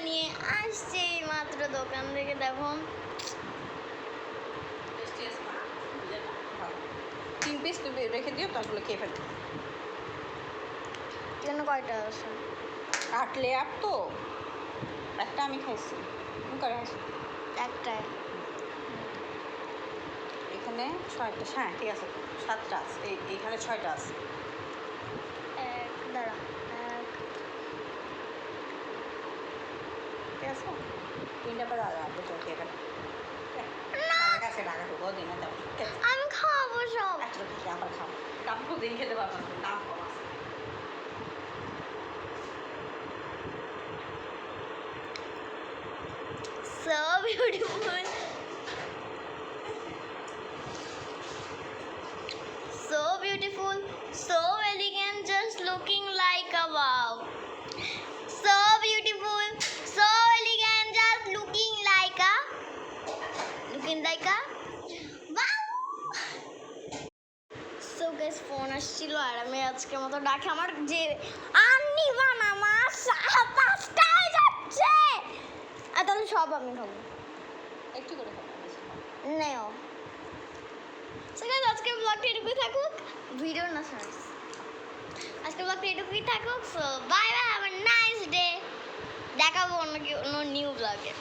নিয়ে আসছে মাত্র দোকান থেকে। দেখো 3 পিস তুমি রেখে দিও, তারপরে খেয়ে ফেলবে। কেন কয়টা আছে? 8 লেয়ার তো, একটা আমি খাইছি। তুমি করে খাইছো? একটাই। এখানে 6টা, হ্যাঁ ঠিক আছে, 7টা আছে, এইখানে 6টা আছে। দাঁড়া, ঠিক আছে, 3টা পর আগে তো খেয়ে ফেলবে। কাছে টাকা ঢুকো দিন না, তেমন আমি খাবো সব। একটা খেয়ে আবার খাও, তারপর দিন খেতে পারবো না, দাম কম আছে। So beautiful, so beautiful, so elegant, just looking like a wow. So beautiful, so elegant, just looking like a wow. So guys, phone আসছিল আর আমি আজকের মতো ডাকে আমার যে আন্নি বানামা 5টা হয়ে যাচ্ছে, আর তাহলে সব আমি খাবো। একটু করে খাও, নেও। So guys, আজকের ব্লগটা এটুকুই থাকুক, ভিডিও না সার্চ, আজকের ব্লগটা এটুকুই থাকুক। So bye bye, have a nice day. দেখাবো অন্য নিউ ব্লগে।